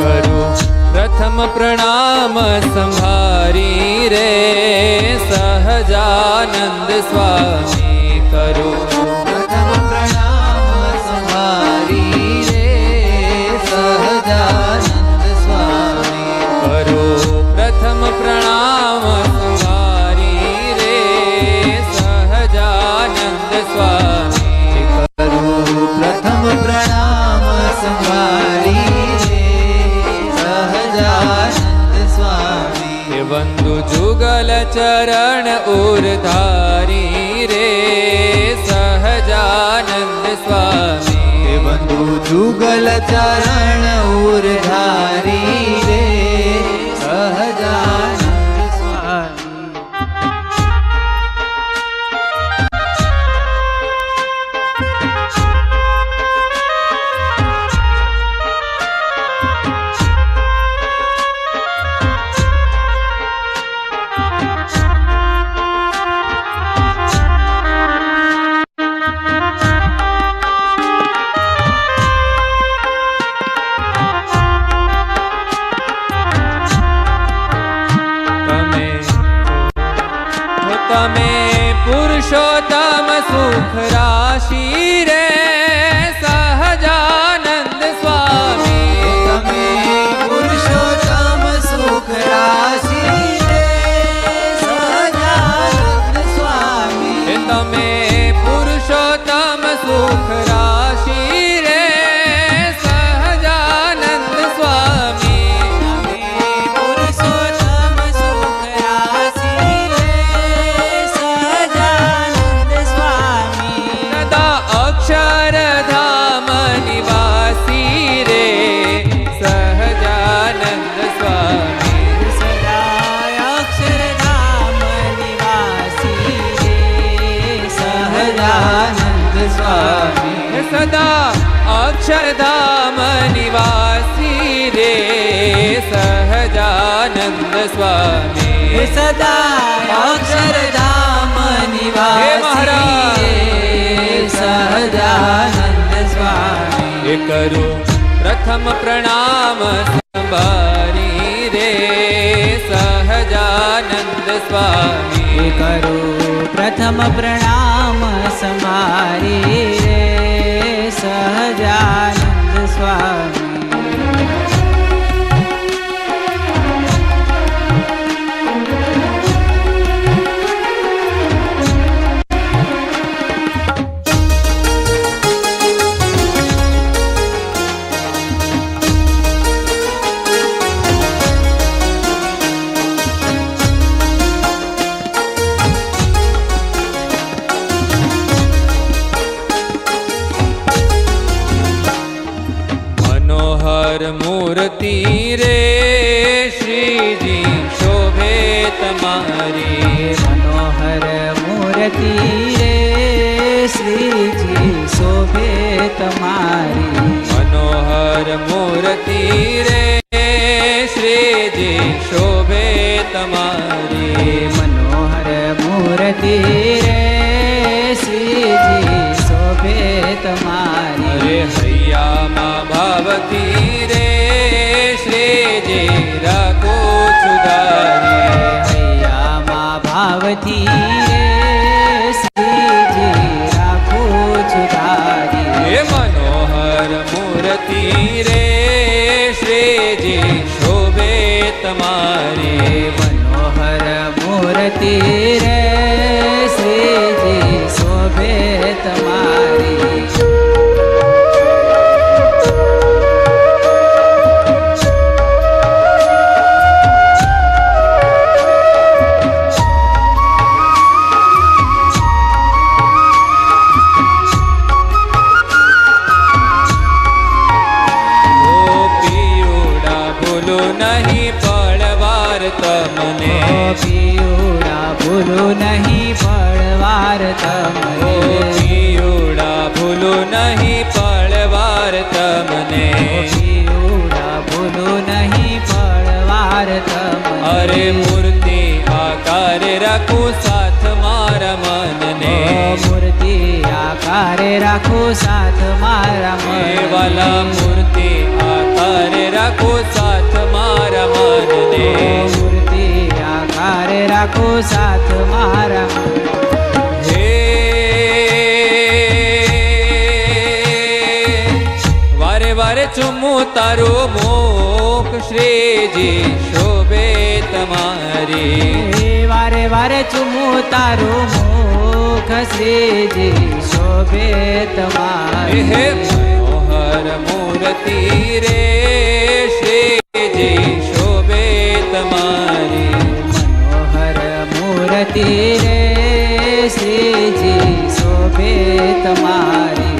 કરું પ્રથમ પ્રણામ સંભારી રે સહજાનંદ સ્વામી કરું પ્રથમ પ્રણામ સંભારી રે સહજાનંદ સ્વામી કરું પ્રથમ પ્રણામ સંભારી રે સહજાનંદ સ્વામી કરું પ્રથમ પ્રણામ સંભારી રે સહજાનંદ સ્વામી વંદુ જુગલ ચરણ ઉરધારી રે સહજાનંદ સ્વામી વંદુ જુગલ ચરણ ઉરધારી રે સહજાનંદ સ્વામી તમે પુરુષોત્તમ સુખ રાશિ રે સહજાનંદ સ્વામી તમે પુરુષોત્તમ સુખ રાશિ રે સહજાનંદ સ્વામી તમે પુરુષોત્તમ સુખ રાશિ રે સહજાનંદ સ્વામી પુરુષોત્તમ સુખ રાશિ રે સહજાનંદ સ્વામી સદા અક્ષરધામ નિવાસી રે સહજાનંદ સ્વામી સદા અક્ષરધામ નિવાસી રે સહજાનંદ સ્વામી સદા અક્ષરધામ નિવાસી રે સહજાનંદ સ્વામી સદા અક્ષરધામ નિવાસી સહજાનંદ સ્વામી કરું પ્રથમ પ્રણામ સંભારી રે સહજાનંદ સ્વામી કરું પ્રથમ પ્રણામ સમારી રે સહજાનંદ સ્વામી મૂર્તિ રે શ્રીજી શોભે તમારી મનોહર મૂર્તિ રે શ્રીજી શોભે તમારી મનોહર મૂર્તિ રે શ્રીજી શોભે તમારી મનોહર મૂર્તિ રે શ્રીજી શોભે તમારી રે હૈયામાં ભાવથી રે શ્રીજી રાખો છુદારી હૈયામાં ભાવથી રે શ્રીજી રાખો છુદારી હે મનોહર મૂર્તિ રે શ્રીજી શોભે તમારી મનોહર મૂર્તિ રે શ્રીજી શોભે તમારી તમને પિયુડા ભૂલું નહીં પડવાર તમને પિયુડા ભૂલું નહીં પડવાર તમને પિયુડા ભૂલું નહીં પડવાર તમને અરે મૂર્તિ આકારે રાખું સાથ મારા મનને મૂર્તિ આકારે રાખો સાથ મારા વાલા મૂર્તિ આકારે રાખો રાખો સાથ મારા હે વારે વારે ચુમું તારું મુખ શ્રીજી શોભે તમારી વારે વારે ચુમું તારું મુખ શ્રીજી શોભે તમારી હે મનોહર મૂર્તિ રે શ્રીજી શોભે તમારી મનોહર મૂર્તિ રે શ્રીજી શોભે તમારી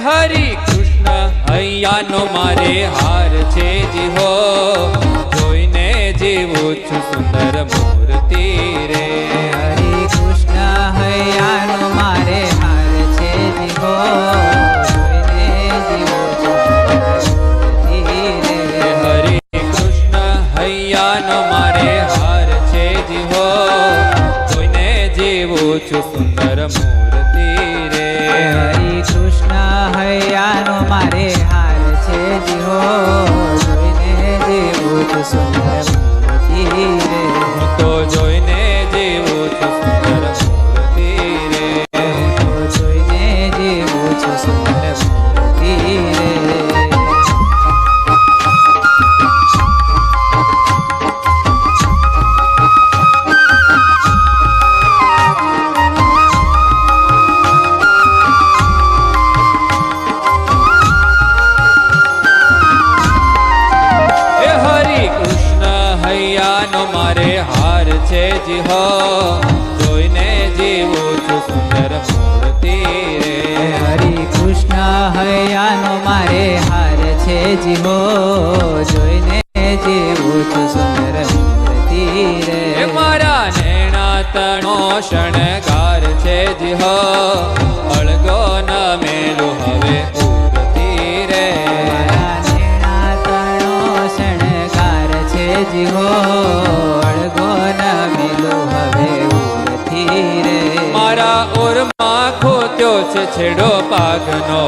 હરે કૃષ્ણ હૈયાનો મારે હાર છે જી હો જોઈને જીવું છું સુંદર મૂર્તિ રે હરે કૃષ્ણ હૈયાનો મારે હાર છે જી હો જોઈને જીવું છું સુંદર મૂર્તિ રે હરે કૃષ્ણ હૈયાનો મારે હાર છે જી હો જોઈને જીવું છું સુંદર મૂર્તિ રે હરે કૃષ્ણ હૈયાનો મારે હાર છે જી હો જોઈને જીવું છું સુંદર મૂર્તિ રે હું તો જોઈને જીવું છું સુંદર મૂર્તિ રે હું તો જોઈને જીવું છું સુંદર મૂર્તિ રે મારે હાર છે જી હો જોઈને જીવું છું સુંદર મૂર્તિ રે હરે કૃષ્ણ હૈયાનો મારે હાર છે જી હો જોઈને જીવું છું સુંદર મૂર્તિ રે મારા નેણા તણો શણગાર છે જી હો અળગો ન મેલું હવે ઉરતી રે મારા નેણા તણો શણગાર છે જી હો અળગો ન મેલું હવે ઉરથી રે મારા ઉરમાં ખોત્યો છે છેડો પાઘનો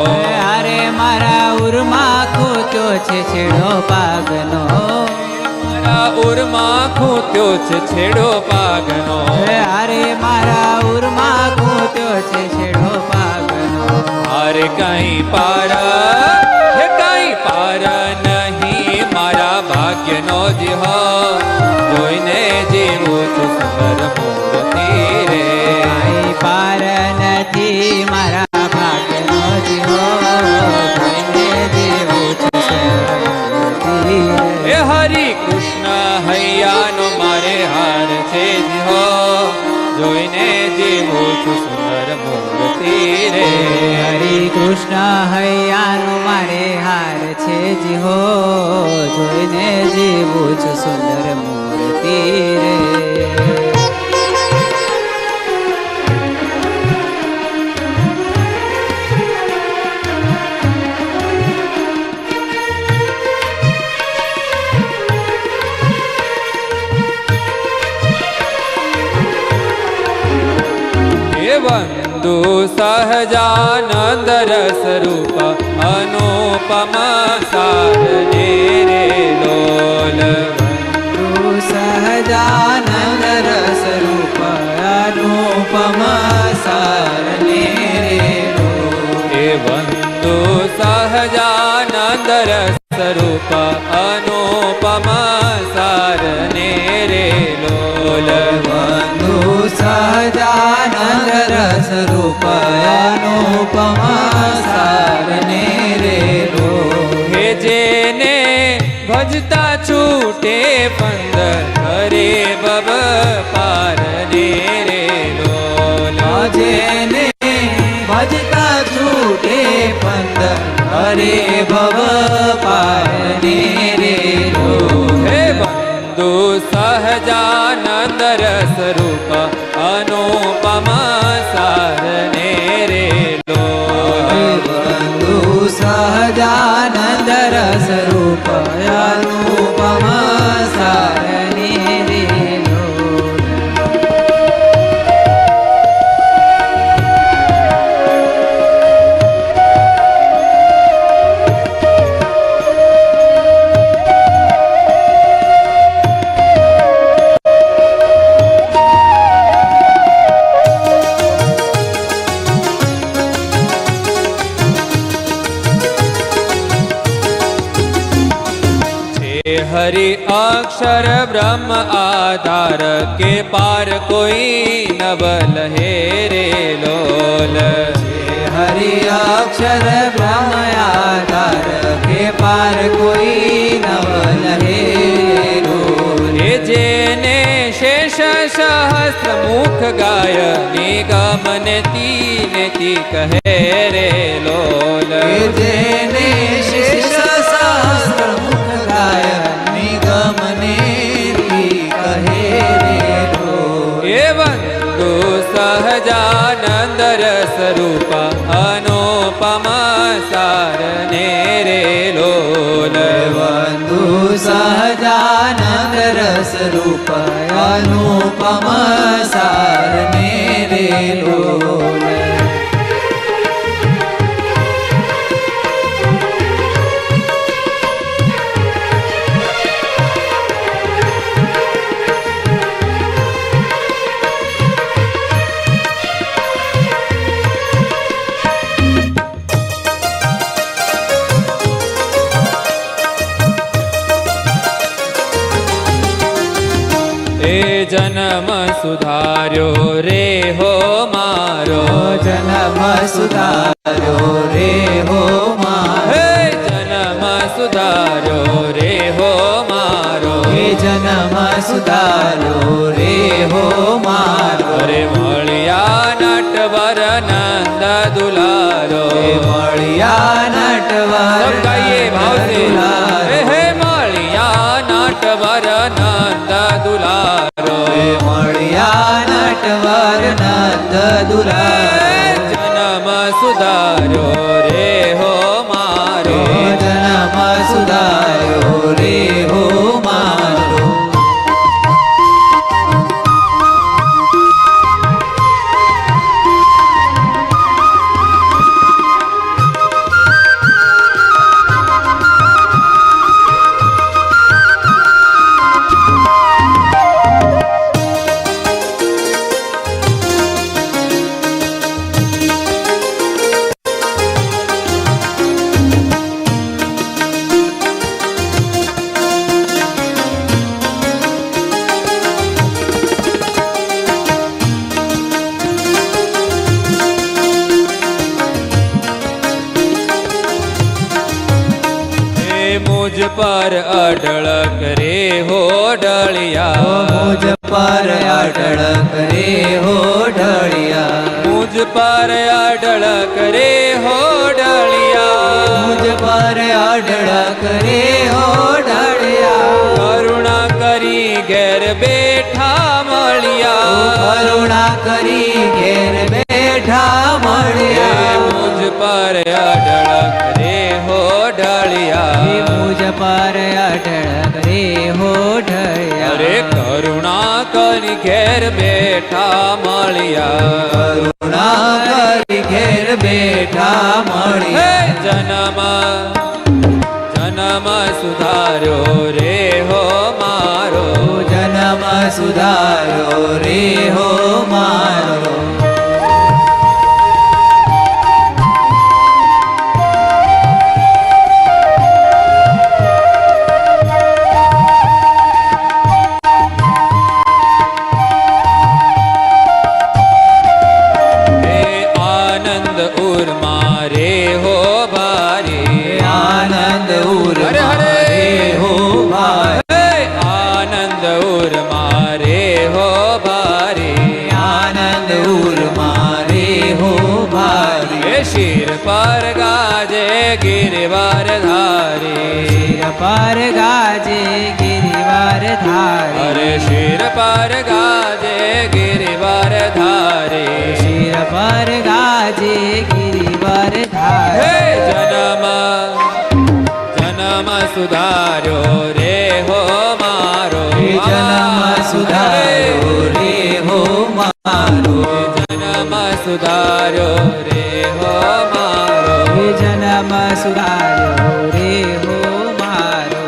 અરે મારા ઉરમાં ખોત્યો છે છેડો પાગનો મારા ઉરમાં ખોત્યો છે છેડો પાઘનો અરે મારા ઉરમાં ખોત્યો છે છેડો પાગનો અરે કઈ પાર હે કઈ પાર નહીં મારા ભાગ્યનો જ હો જોઈને જીવું છું સુંદર મૂર્તિ રે કઈ પાર નથી મારા ભાગ્યનો જીવો જોઈને જીવું છું સુંદર મૂર્તિ રે હે હરિ કૃષ્ણ હૈયાનો મારે હાર છે જ હો જોઈને જીવું છું સુંદર મૂર્તિ રે હરે કૃષ્ણ હૈયાનો મારે હાર છે જી હો જોઈને જીવું છું સુંદર મૂર્તિ રે વંદુ સહજાનંદ રસ રૂપ અનુપમ સારને રે લોલ વંદુ સહજાનંદ રસ રૂપ અનુપમ સારને રે હે વંદુ સહજાનંદ રસ રૂપ અનુપમ સારને રે લોલ વંદુ સહજાનંદ રસ રૂપ અનુપમ સારને રે લો હે જેને ભજતા છૂટે પંદર હરે બબ પારને રે લોલ જેને ભજતા છૂટે પંદર હરે ભવ પારને રે લો હે બંધુ સહજાનંદ રસ हरि अक्षर ब्रह्म आधार के पार कोई नव लहे रे लोल हरि अक्षर ब्रह्म आधार के पार कोई नव लहे रे जेने शेष सहस्र मुख गाय निगम नेति नेति कहे रे लोल जेने शेष सहस्र मुख गाय निगम नेति कहे रे लोल बंधु सहजानंद रस रूप अनुपम सारने रे लोल बंधु सहजानंद रस रूप अनुपम सारने रे लोल जन्म सुधार्यो रे हो मारो जन्म सुधार्यो रे हो मारो जन्म सुधार्यो रे हो मारो जन्म सुधार्यो रे हो मारो रे मळिया नटवर नंद दुलारो मळिया नटवर गाइए भाव से हे मळिया नटवर नंद दुलारो मळिया नटवर नंद दुलारो जन्म सुधार्यो रे हो मारो जन्म सुधार्यो रे हो मारो मुझ पर अडळ करे हो ढळिया मुझ पर अडळ करे हो ढळिया मुझ पर अडळ करे हो ढळिया मुझ पर अडळ करे हो ढळिया करुणा करी घेर बेठा मळिया करुणा करी घेर बेठा मळिया मुझ पर अडळ करे हो ढळिया मुझ पर अडळ करे हो ढळिया अरे करुणा करी घेर बेठा मळिया करुणा करी घेर बेठा मळिया जन्म जन्म सुधार्यो रे हो मारो जन्म सुधार्यो रे हो मारो पर गाजे गिरिवार धारी शीर पर गाजे गिरिवार धारी अरे शीर पर गाजे गिरिवार धारी शीर पर गाजे गिरिवार धारी जन्म जन्म सुधार्यो रे हो मारो जन्म सुधार्यो रे हो मारो जन्म सुधार्यो रे हो मारो जन्म सुधार्यो रे हो मारो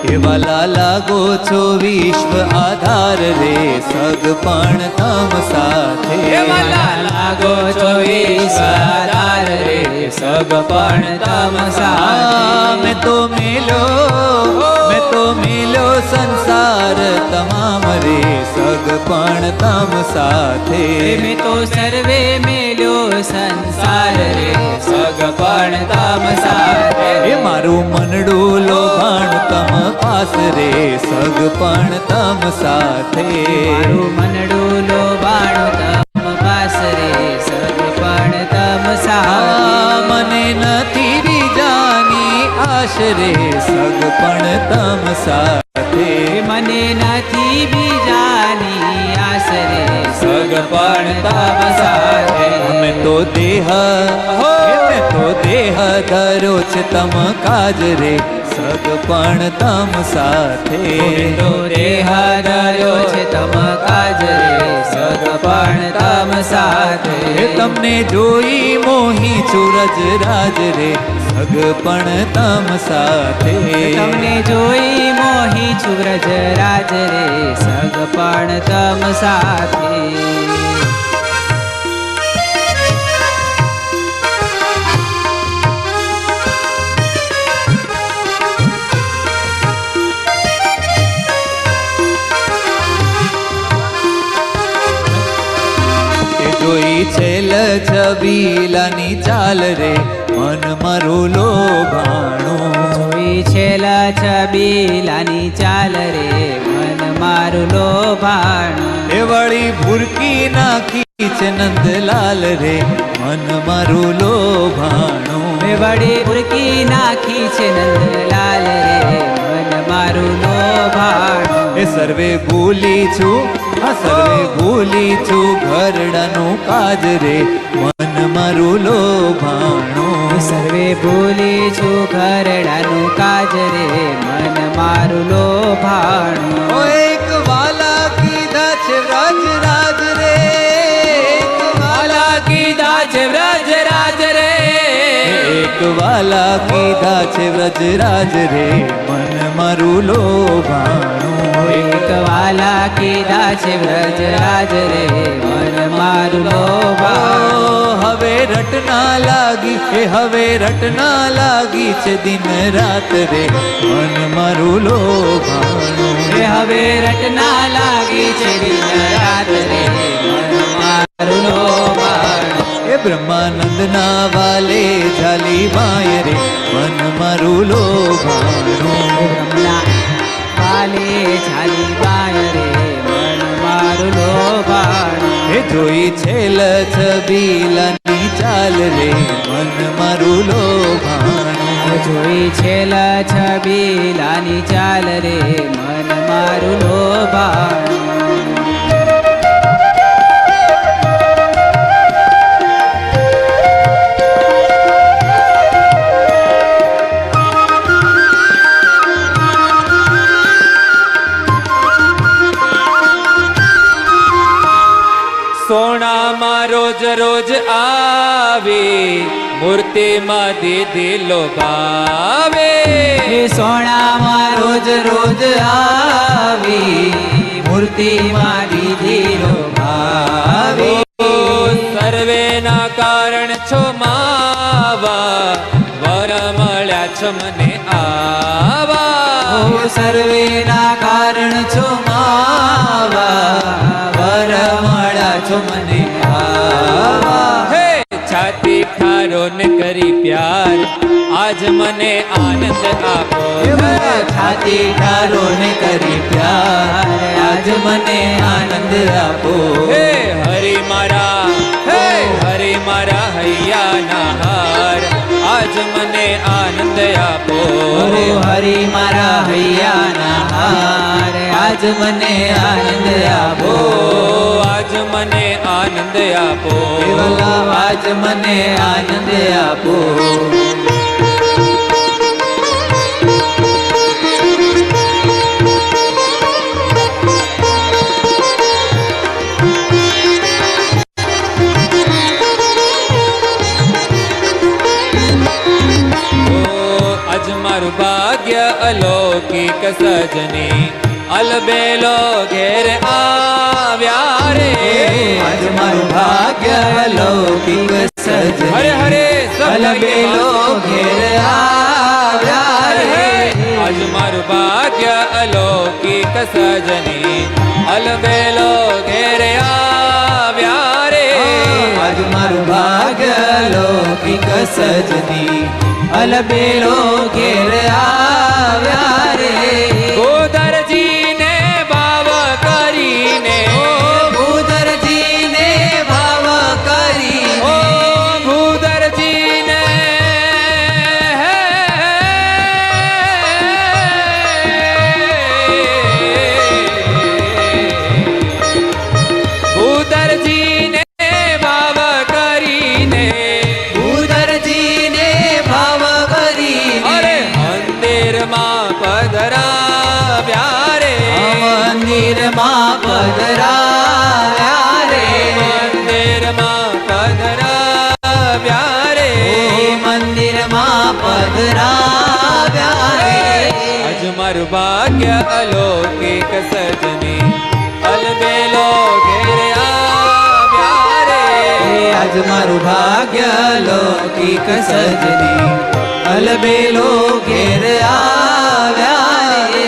એવાલા લાગો છો વિશ્વ આધાર રે સગપણ તમ સાથે એવાલા લાગો છો વિશ્વાધાર રે સગપણ તમ સાથે મેં તો મેલ્યો સંસાર તમામ રે સગપણ તમ સાથે મેં તો સર્વે મેલ્યો સંસાર રે સગપણ તમ સાથે એ મારું મનડું લોભાણ તમ પાસ રે સગપણ તમ સાથે મારું મનડું લોભાણું તમ પાસ રે સગપણ તમ સાથે મને નથી બીજાની આશ રે સગપણ તમ સાથે મને નથી બીજાની આસ રે સગપણ તમ સાથે મેં તો દેહ ધરો છે તમ કાજ રે સગપણ તમ સાથે તો દેહ ધર્યો છે તમ કાજ રે સગપણ તમ સાથે તમને જોઈ મોહી છું રજરાજ રે સગપણ તમ સાથે તમને જોઈ મોહી છું વ્રજરાજ રે સગપણ તમ સાથે જોઈ છેલ છબીલાની ચાલ રે મન મારું લોભાણું જોઈ છેલા છબીલાની ચાલ રે મન મારું લોભાણું એ વળી ભૂરકી નાખી છે નંદલાલ રે મન મારું લોભાણું મેં વળી ભૂરકી નાખી છે નંદલાલ રે મન મારું લોભાણું એ સર્વે ભૂલી છું ઘરડાનું કાજ રે મન મારું લોભાણું સર્વે ભૂલી છું ઘરડાનું કાજ રે મન મારું લોભાણું ઓ એક વાલા કીધા છે વ્રજરાજ રે એક વાલા કીધા છે વ્રજરાજ રે એક વાલા કીધા છે વ્રજરાજ રે મન મારું લોભાણું એક વાલા કીધા છે વ્રજરાજ રે મન મારું લોભાણું હવે રટના લાગી છે દિન રાત રે મન મારું લોભાણું હવે રટના લાગી છે દિન રાત રે મન મારું લોભાણું એ બ્રહ્માનંદ ના વાલે ઝાલી માય રે મન મારું લોભાણું બ્રહ્મના વાલે ઝાલી બાય રે મન મારું લોભાણું એ જોઈ છેલ છબીલાની ચાલ રે મન મારું લોભાણું જોઈ છેલા છબીલાની ચાલ રે મન મારું લોભાણું સોનામાં રોજ રોજ આવે મૂર્તિમાં દીદી લોભાવે હે સોનામાં રોજ રોજ આવી મૂર્તિમાં દીધી લોભાવે સર્વેના કારણ છો માવા વર મળ્યા છો મને આવા સર્વેના કારણ છો માવા વર મળ્યા છો મને આવા હે છાતી ઠારો ને કરી પ્યાર આજ મને આનંદ આપો છાતી ઠારો ને કરી પ્યાર આજ મને આનંદ આપો હે હરી મારા હૈયાના હાર આજ મને આનંદ આપો હરી મારા હૈયાના હાર આજ મને આનંદ આપો આજ મને આનંદ આપો આજ મને આનંદ આપો આજ મારું ભાગ્ય અલૌકિક સજની અલબેલો ઘેર આવ્યા રે આજ મારું ભાગ્ય અલૌકિક સજની હરે હરે અલબેલો ઘેર આવ્યા રે આજ મારું ભાગ્ય અલૌકિક સજની અલબેલો ઘેર આવ્યા રે આજ મારું ભાગ્ય અલૌકિક સજની અલબેલો ઘેર આવ્યા રે ગોધરજીને ભાવ કરીને ભૂધરજીને ભાવ કરીને ઓ ભૂધરજીને ભૂધરજીને ભાવ કરીને ભૂધરજીને ભાવ કરીને અરે મંદિરમાં પધરાવ્યા રે મંદિરમાં પધરાવ્યા રે મંદિરમાં પધરાવ્યા રે મંદિરમાં પધરાવ્યા રે આજ મારું ભાગ્ય અલૌકિક સજની અલબેલો ઘેર આવ્યા રે આજ મારું ભાગ્ય લૌકિક સજની અલબેલો ઘેર આવ્યા રે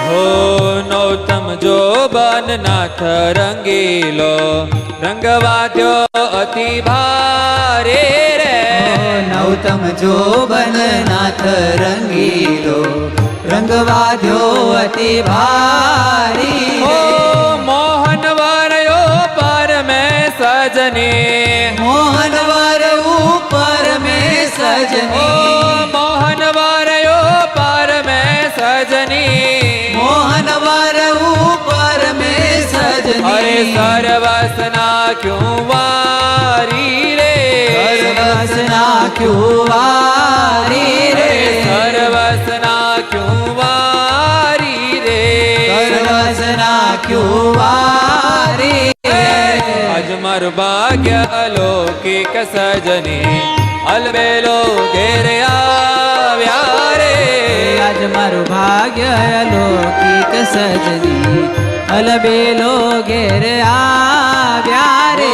હો નૌતમ જોબન નાથ રંગીલો રંગવાદ્યો અતિ ભારે રે નૌતમ જોબન નાથ રંગીલો રંગવાદ્યો અતિ ભારી ઓ મોહન વરયો પર મેં સજની મોહન વર ઉપર મેં ઓ સજની મોહન વરયો પર મેં સજની મોહન વર ઉપર મેં સજની અરે સર્વસના ક્યું વારી રે સર્વસ નાખ્યું વારી રે સર્વસ નાખ્યું વારી રે સર્વસ નાખ્યું વારી રે આજ મારું ભાગ્ય અલૌકિક સજની અલબેલો ઘેર આવ્યા રે આજ મારું ભાગ્ય અલૌકિક સજની અલબેલો ઘેર આવ્યા રે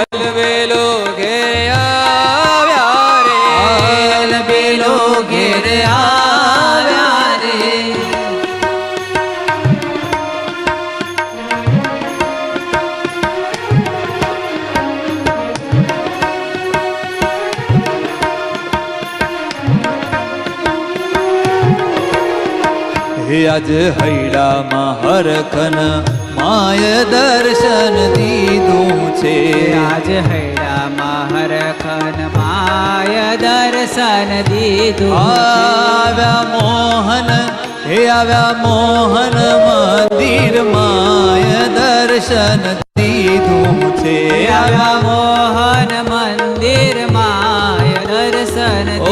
અલબેલો ઘેર આવ્યા રે અલબેલો ઘેર આવ્યા રે હે આજ હૈડામાં હરખન માય દર્શન દીધું છે આજ હૈડામાં હરખન માય દર્શન દીધું આવ્યા મોહન હે આવ્યા મોહન મંદિર માય દર્શન દીધું છે આવ્યા મોહન મંદિર માય દર્શન ઓ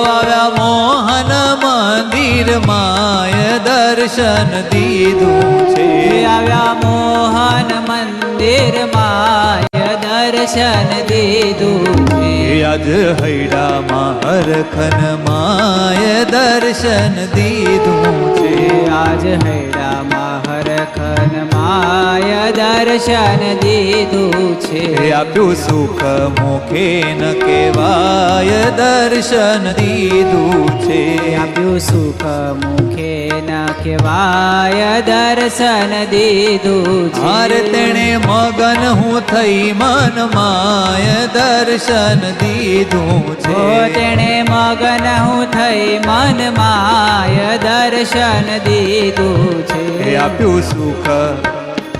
આવ્યા મોહન મંદિર માય દર્શન દીધું છે આવ્યા મોહન મંદિર માય દર્શન દીધું છે આજ હૈડામાં હરખન માય દર્શન દીધું છે આજ હૈડામાં હરખન માય દર્શન દીધું છે આપ્યું સુખ મુખે ન કહેવાય દર્શન દીધું છે આપ્યું સુખ મુખે ન કહેવાય દર્શન દીધું છે હાર તેણે મગન હું થઈ મન માય દર્શન દીધું ઓ છે તેણે મગન હું થઈ મન માય દર્શન દીધું છે આપ્યું સુખ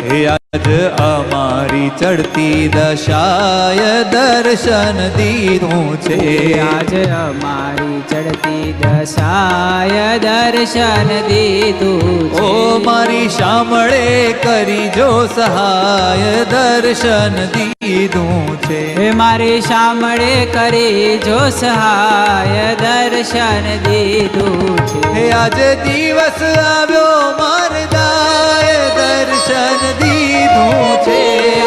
હે જ અમારી ચડતી દશાય દર્શન દીધું છે. આજ અમારી ચડતી દશાય દર્શન દીધું છે. ઓ મારી શામળે કરી જો સહાય દર્શન દીધું છે. હે મારી શામળે કરી જો સહાય દર્શન દીધું છે. હે આજે દિવસ આવ્યો મારદાય દર્શન દીધું છે.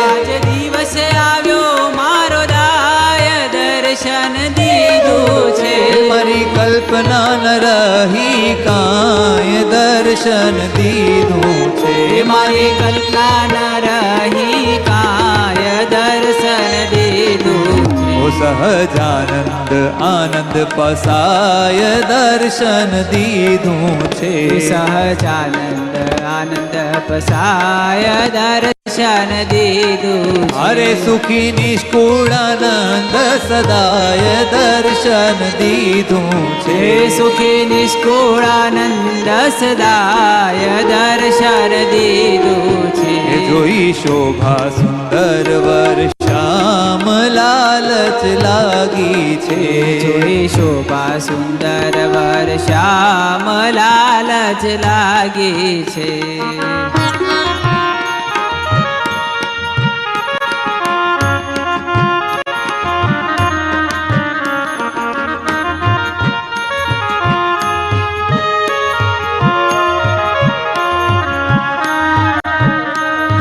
આજ દિવસ આવ્યો મારો દાય દર્શન દીધું છે. મારી કલ્પના ન રહી કાંય દર્શન દીધું છે. મારી કલ્પના ન રહી કાય દર્શન દીધું છે. ઓ સહજાનંદ આનંદ પસાય દર્શન દીધું છે. સહજાનંદ આનંદ પસાય દર્શન દીધું છે. અરે સુખી નિષ્કુળાનંદ સદાય દર્શન દીધું છે. હે સુખી નિષ્કુળાનંદ સદાય દર્શન દીધું છે. એ જોઈ શોભા સુંદર વર શ્યામ લાલચ લાગી છે. જોઈ શોભા સુંદર વર શ્યામ લાલચ લાગી છે.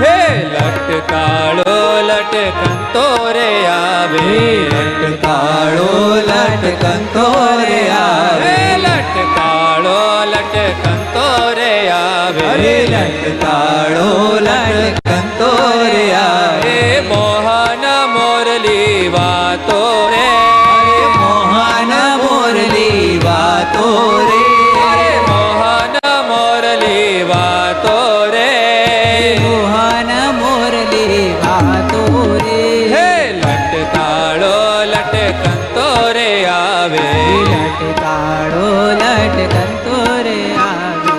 હે લટકાળો લટકંતો રે આવે, લટકાળો લટકંતો રે આવે. હે લટકાળો લટકંતો રે આવે, અરે લટકાળો લટકંતો રે આવે. હે મોહન મોરલી વાતો રે, અરે મોહન મોરલી વાતો રે. અરે મોહન મોરલી વાતો રે, મોહન મોરલી વાતો રે. હે લટકાળો લટકંતો રે આવે, લટકાળો લટકંતો રે આવે.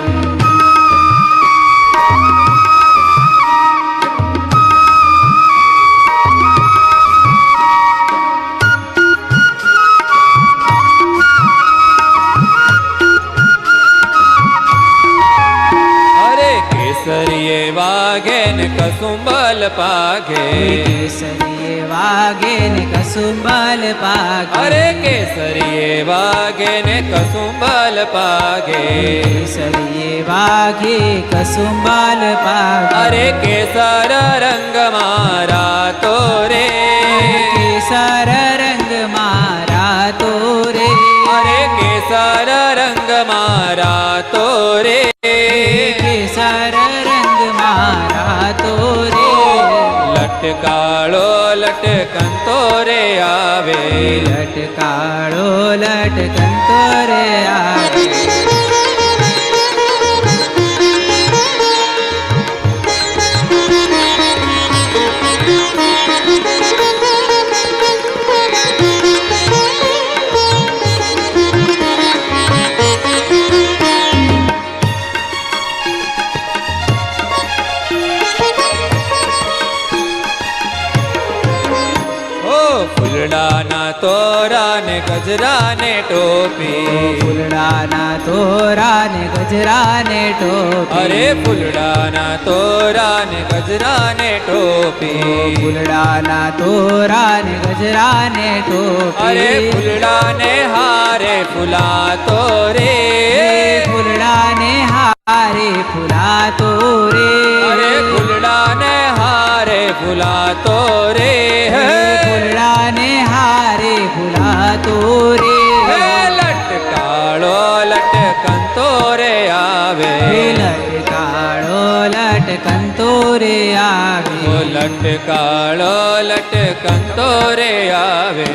અરે કેસરીએ વાગે ને કસુંબલ પાઘે, કેસરીએ વાગે ને કસુંબલ પાઘે. અરે કેસરીએ વાગે ને કસુંબલ પાઘે, કેસરીએ વાગે કસુંબલ પાઘે. અરે કેસર રંગ મારા તો રે, કેસર રંગ મારા તો રે. અરે કેસર રંગ મારા તો રે, કેસર રંગ મારા તો રે. લટકાળો લટકંતો રે આવે, લટકાળો લટકંતો રે આવે. ઓ ફૂલડાના તોરા ને ગજરા ને ટોપી, ફૂલડાના તોરા ને ગજરા ને ટોપી. અરે ફૂલડાના તોરા ને ગજરા ને ટોપી, ફૂલડાના તોરા ને ગજરા ને ટોપી. અરે ફૂલડા ને હારે ફૂલાતો રે, ફૂલડા ને હારે ફૂલાતો રે. અરે ફૂલડા ને હારે ફૂલાતો રે, ફૂલડા ને હારે ફૂલાતો રે. હે લટકાળો લટકંતો રે આવે, લટકાળો લટકંતો રે આવે. ઓ લટકાળો લટકંતો રે આવે,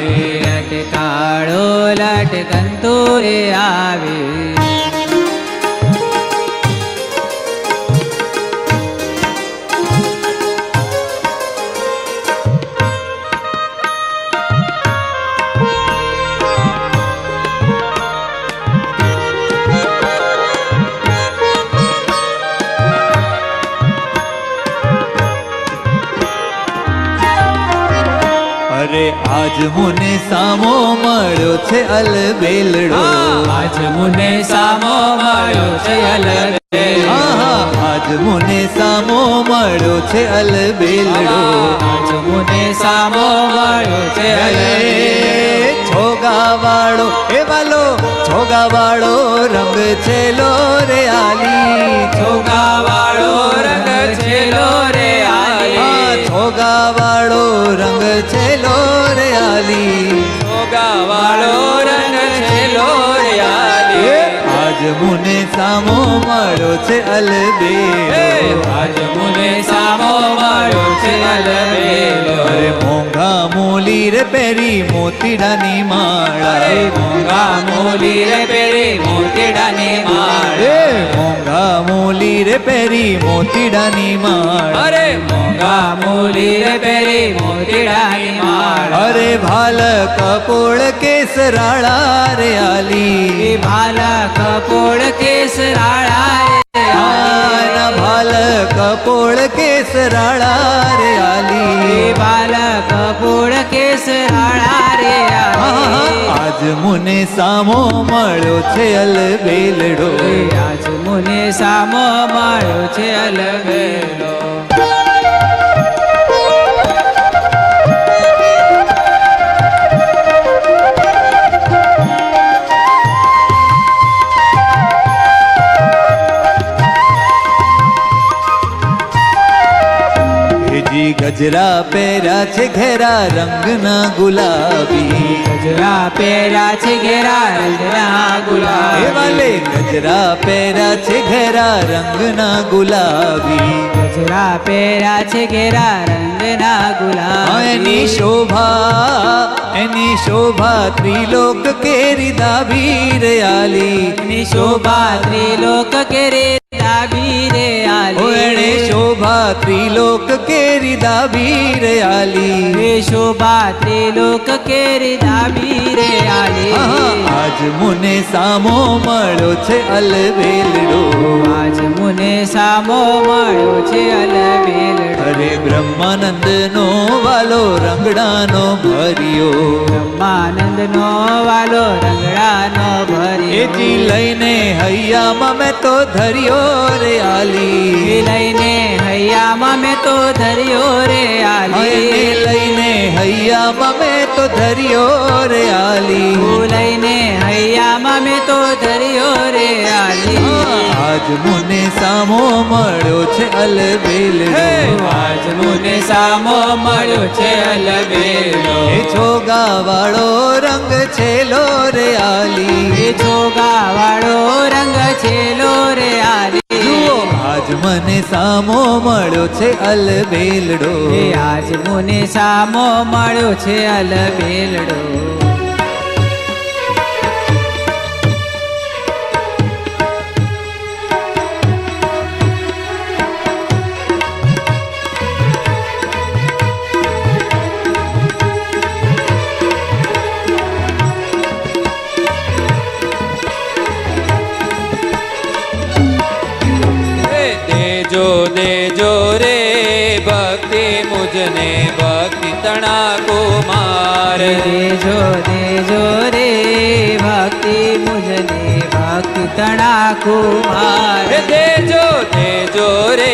લટકાળો લટકંતો રે આવે. મુને સામો મળ્યો છે અલબેલડો આજ મુને સામો મળ્યો છે અલબેલડો આહા, આજ મુને સામો મળ્યો છે અલબેલડો આજ મુને સામો મળ્યો છે અલબેલડો છોગાવાળો એ વાલો છોગાવાળો રંગ છે લો રે આલી છોગાવાળો રંગ છે લો રે આલી છોગાવાળો રંગ છે લો રે આલી છોગાવાળો રંગ છે લોરિયાલી આજ મુને સામો મળ્યો છે અલબેલો આજ મુને સામો મળ્યો છે અલબેલો અરે મોંઘા મોલી રે પેરી મોતીડાની માળા અરે મોંઘા મોલી રે પેરી મોતીડાની માળ એ મોંઘા મોલી રે પેરી મોતીડાની માળા અરે મોંઘા મોલી રે પેરી મોતીડાની માળ અરે ભાલ કપોળ કેસરાળા રે આલી ભાલ કપોળ કેસરાળા રે આના ભાલ કપોળ કેસરાળા રે આલી ભાલ કપોળ કેસરાળા રે આલી આજ મુને સામો મળ્યો છે અલબેલડો આજ મુને સામો મળ્યો છે અલબેલો જી ગજરા પહેર્યા છે ઘેરા રંગના ગુલાબી ગજરા પહેર્યા છે ઘેરા રંગના એ ગુલાબી વાલે ગજરા પહેર્યા છે ઘેરા રંગના ગુલાબી ગજરા પહેર્યા છે ઘેરા રંગના ગુલાબી એની શોભા ત્રિલોક કેરી દાબી રે આલી ની શોભા ત્રિલોક કેરે દાબી રે ઓ એણે આલી શોભા ત્રિલોક કેરી દાબી રે આલી એ શોભા ત્રિલોક કેરી દાબી રે આલી આહા, આજ મુને સામો મળ્યો છે અલબેલડો આજ મુને સામો મળ્યો છે અલબેલડો અરે બ્રહ્માનંદ નો વાલો રંગડાનો ભર્યો બ્રહ્માનંદ નો વાલો રંગડાનો ભર્યો એથી લઈને હૈયામાં મેં તો ધર્યો રે આલી લઈને હૈયામાં મેં તો ધર્યો રે એને આલી લઈને હૈયામાં મેં તો ધર્યો રે આલી લઈને હૈયામાં મેં તો ધર્યો રે આલી આજ મુને સામો મળ્યો છે અલબેલડો આજ મુને સામો મળ્યો છે અલબેલો એ છોગાવાળો રંગ છે લો રે આલી એ છોગા વાળો રંગ છે લો રે આલી જુઓ આજ મને સામો મળ્યો છે અલબેલડો એ આજ મુને સામો મળ્યો છે અલબેલડો દેજો દેજો રે ભક્તિ મુજને ભક્તિ તણા કુમાર દેજો દેજો રે ભક્તિ મુજને ભક્તિ તણા કુમાર દેજો દેજો રે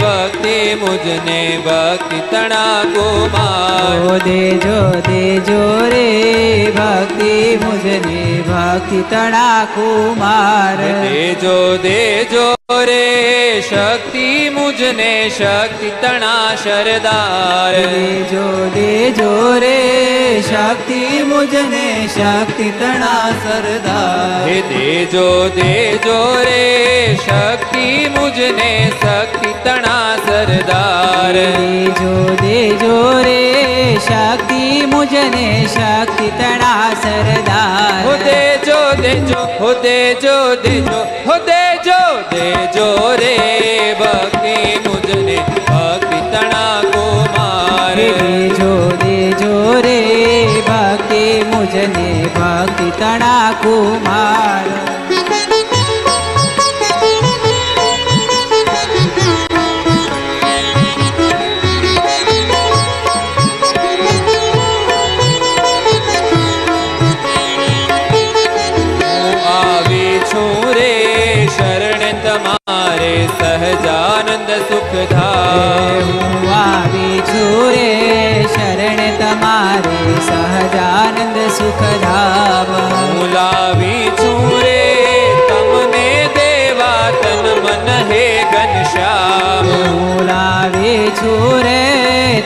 ભક્તિ મુજને ભક્તિ તણા કુમાર ઓ દેજો દેજો રે ભક્તિ મુજને ભક્તિ તણા કુમાર દેજો દેજો રે શક્તિ મુજને શક્તિ તણા શરદાર દેજો દેજો રે શક્તિ મુજને શક્તિ તણા સરદાર હે દેજો દેજો રે શક્તિ મુજને શક્તિ તણા સરદાર દેજો દેજો રે શક્તિ મુજને શક્તિ તણા સરદાર હો દેજો દેજો હો દેજો દેજો હો દેજો દેજો રે ભક્તિ મુજને ભક્તિ તણા કુમાર દેજો દેજો રે ભક્તિ મુજને ભક્તિ તણા કુમાર તમારે સહજાનંદ સુખધામ હું આવી છું રે શરણ તમારે સહજાનંદ સુખધામ હું લાવી છું રે તમને દેવા તન મન હે ઘનશ્યામ હું લાવી છું રે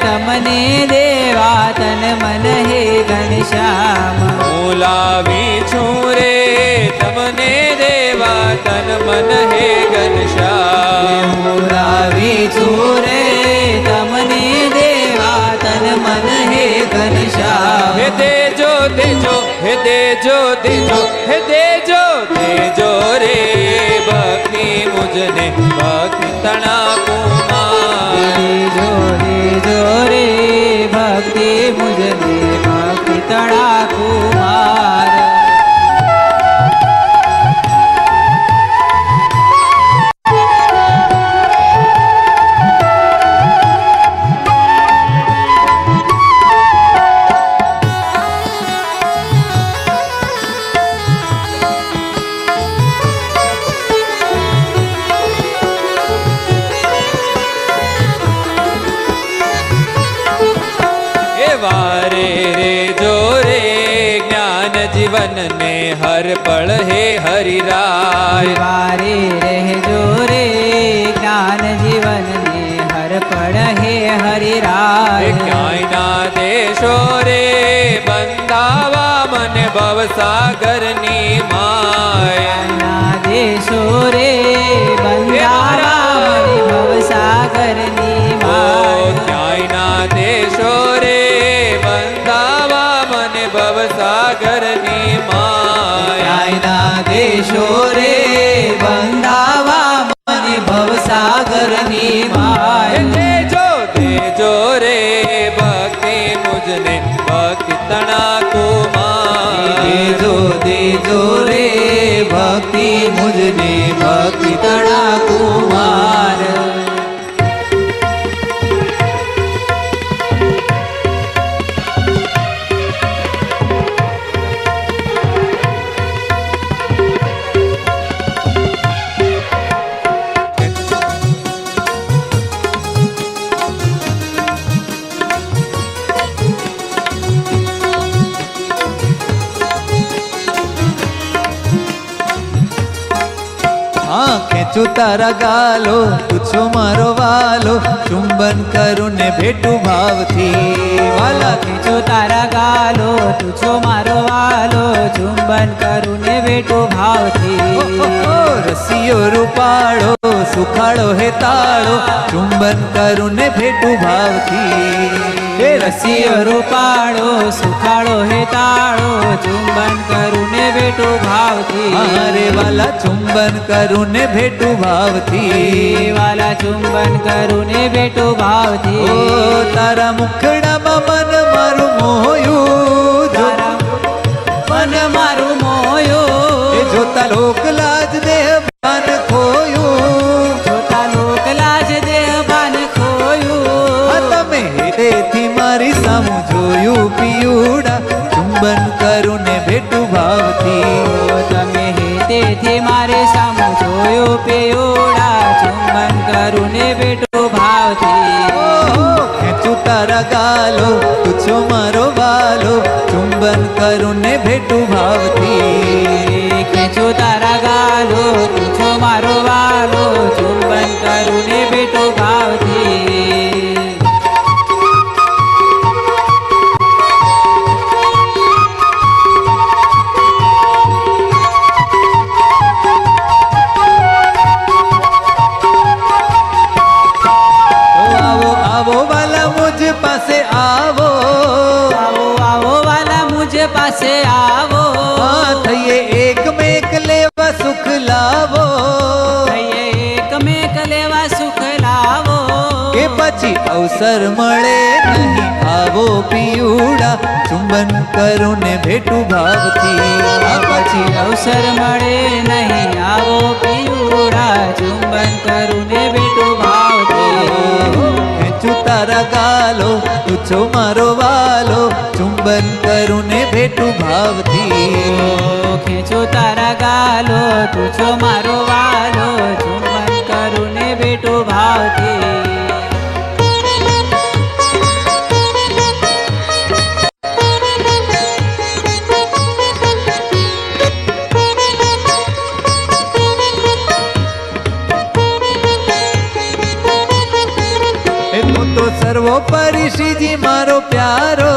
તમને દેવા તન મન હે ઘનશ્યામ હું લાવી છું રે તમને દેવા તન મન હે ઘનશ્યામ હું લાવી છું રે તમને દેવા તન મન હે ઘનશ્યામ હે દેજો દેજો હે દેજો દેજો હે દેજો દેજો રે ભક્તિ મુજને ભક્તિ તણા કુમાર દેજો દેજો રે ભક્તિ મુજને ભક્તિ તળા કુમાર वारे रे जो रे ज्ञान जीवन ने हर पल हे हरि राय वारे रहजो रे ज्ञान जीवन ने हर पड़ हे हरि राय क्याय ना देशो रे बंधावा मन भव सागर नी माय ना देशो रे बंधावा मणि भव सागर नी माय क्याय ना देशो रे बंधावा मन भव सागर नी माय ना देशो रे बंधावा मणि भव सागर नी माय देजो देजो रे भक्ति मुझने भक्ति तना कुमार देजो देजो रे भक्ति मुझने भक्ति तड़ा कुमार ખેંચું તારા ગાલો પૂછો મારો વાલો ચુંબન કરું ને ભેટું ભાવથી વાલા ખેંચો તારા ગાલો તું છો મારો વાલો ચુંબન કરું ને બેટો ભાવથી રસિયો રૂપાળો સુખાળો હે તાળો ચુંબન કરું ને ભેટું ભાવથી હે રસિયો રૂપાળો સુખાળો હે તાળો ચુંબન કરું ને બેટો ભાવથી મારે વાલા ચુંબન કરું ને ભેટું ભાવથી વાલા ચુંબન કરું ને બેટો ભાવથી ઓ તારા મુખડામાં મન મારું મોયું તારા મન મારું મોયું એ જોતા લોક લાજ દેહ ભાન ખોયું જોતા લોક લાજ દેહ ભાન ખોયું આ તમે હેતેથી મારી સામું જોયું પિયુડા ચુંબન કરું ને ભેટું ભાવથી તમે હેતેથી મારે સામું જોયું પેયોડા ચુંબન કરું ને બેટો ભાવથી ખેંચું તારા ગાલો તું છો મારો વાલો ચુંબન કરું ને ભેટું ભાવથી ખેંચો તારા ગાલો તું છો મારો વાલો ચુંબન કરું ને બેટો ભાવથી આવો આવો વાલા મુજ પાસે આવો આવો આવો વાલા મુજ પાસે આવો હા થઈએ એક મેક લેવા સુખ લાવો થઈએ એક મેક લેવા સુખ લાવો કે પછી અવસર મળે નહીં આવો પિયુડા ચુંબન કરું ને ભેટું ભાવથી આ પછી અવસર મળે નહીં આવો પિયુડા ચુંબન કરું ને બેટો ભાવથી ખેંચું તારા ગાલો તું છો મારો વાલો ચુંબન કરું ને ભેટું ભાવથી ખેંચું તારા ગાલો તું છો મારો વાલો ચુંબન કરું ને બેટું ભાવથી તું તો સર્વોપરી શ્રીજી મારો પ્યારો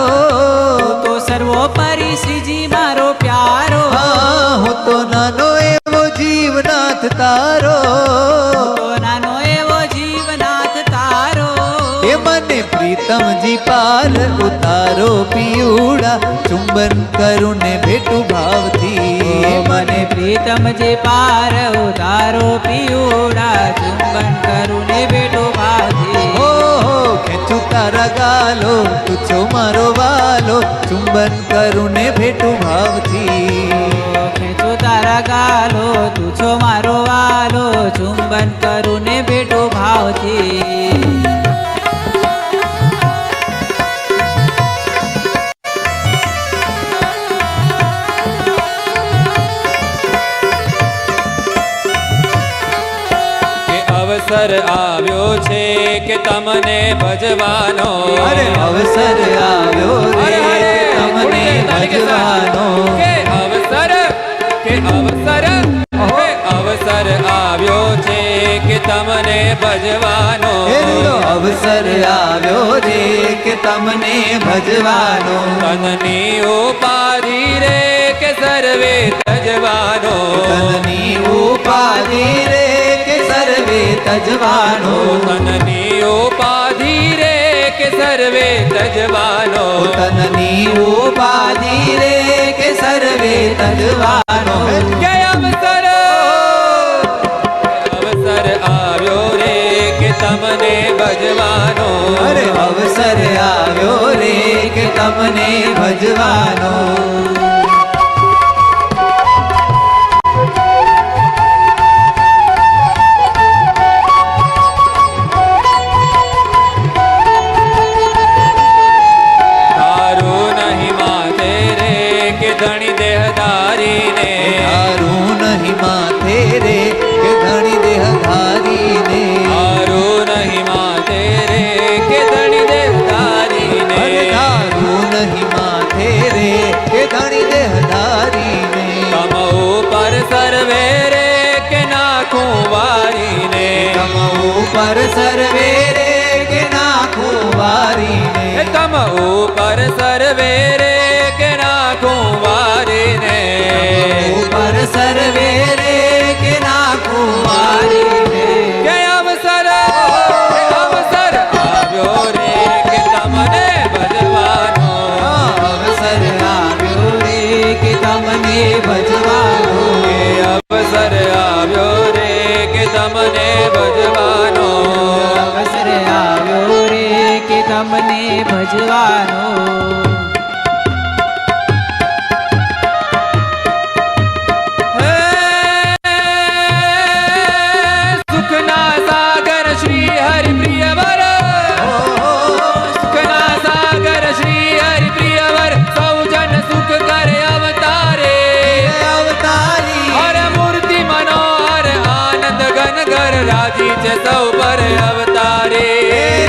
તો સર્વોપરી શ્રીજી મારો પ્યારો હા હું તો નાનો એવો જીવનાથ તારો તો નાનો એવો જીવનાથ તારો એ મને પ્રીતમજી પાર ઉતારો પિયુડા ચુંબન કરું ને ભેટું ભાવથી મને પ્રીતમજી પાર ઉતારો પિયુડા ચુંબન કરું ને બેટું ભાવથી હો ખેંચું તારા ગાલો તું છો મારો વાલો ચુંબન કરું ને ભેટું ભાવથી ખેંચું તારા ગાલો તું છો મારો વાલો ચુંબન કરું ને બેટું ભાવથી અવસર આવ્યો છે કે તમને ભજવાનો અરે અવસર આવ્યો રે તમને ભજવાનો કે અવસર આવ્યો છે કે તમને ભજવાનો એ રૂડો અવસર આવ્યો રે કે તમને ભજવાનો તનની ઉપાધિ રે કે સર્વે તજવાનો તનની ઉપાધિ રે કે સર્વે તજવાનો તનની ઉપાધિ રે કે સર્વે તજવાનો તનની ઉપાધિ રે કે સર્વે તજવાનો કે અવસર આવ્યો રે કે તમને ભજવાનો અરે અવસર આવ્યો રે કે તમને ભજવાનો તારું નહીં માથે રે કે ધણી દેહધારીને તારું નહીં માથે રે કે ધણી દેહધારીને તારું નહીં માથે રે કે ધણી દેહધારીને અરે તારું નહીં માથે રે કે ધણી દેહધારીને તમ ઉપર સર્વે રે કે નાખું વારીને તમ ઉપર સર્વે રે કે નાખું વારીને તમ ઉપર સર્વે રે કે નાખું વારીને ઉપર સર્વે રે કે નાખું વારીને કે અવસર આવ્યો રે કે તમને ભજવાનો અવસર આવ્યો રે કે તમને ભજવાનો કે અવસર આવ્યો રે કે તમને ભજવાનો અવસર આવ્યો રે કે તમને ભજવાનો હે સુખના સાગર શ્રી હરિ પ્રિયવર સુખના સાગર શ્રી હરિ પ્રિયવર સૌજન સુખ કરે અવતારે અવતારી હર મૂર્તિ મનોહર આનંદ ઘન ઘર રાજી છે સૌ પર અવતારે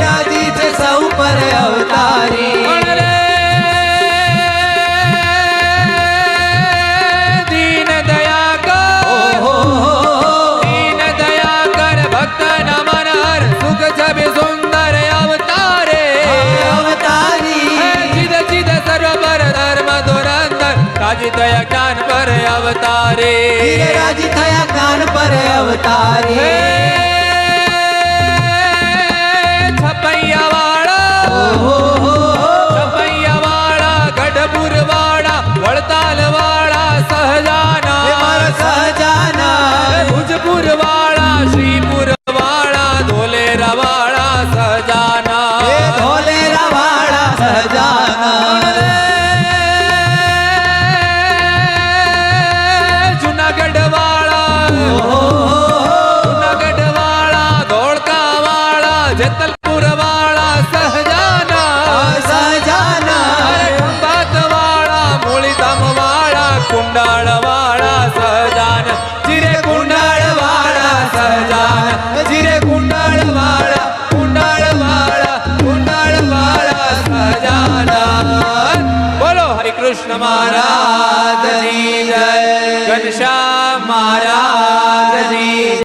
રાજી છે સૌ પર અવતારી રે દીન દયા કર દીન દયા કર ભક્ત નમન હર સુખ છબી સુંદર અવતારે અવતારી ચિદ ચિદ સર્વ પર ધર્મ ધુરંધર રાજી દયા જ્ઞાન પર અવતારે રાજી થયા જ્ઞાન પર અવતારી છપૈયા વાળા ગઢપુર વાળા વડતાલ વાળા સહજાના સહજાના ભુજપુર વાળા શ્રીપુર વાળા ધોલેરા વાળા સહજાના ધોલેરા વાળા સહજાના જુનાગઢ વાળા જુનાગઢ જીરે કુંડાળ વાળા સહજાનંદ જીરે કુંડાળ વાળા સહજાનંદ બોલો હરિ કૃષ્ણ મહારાજની જય ઘનશ્યામ મહારાજ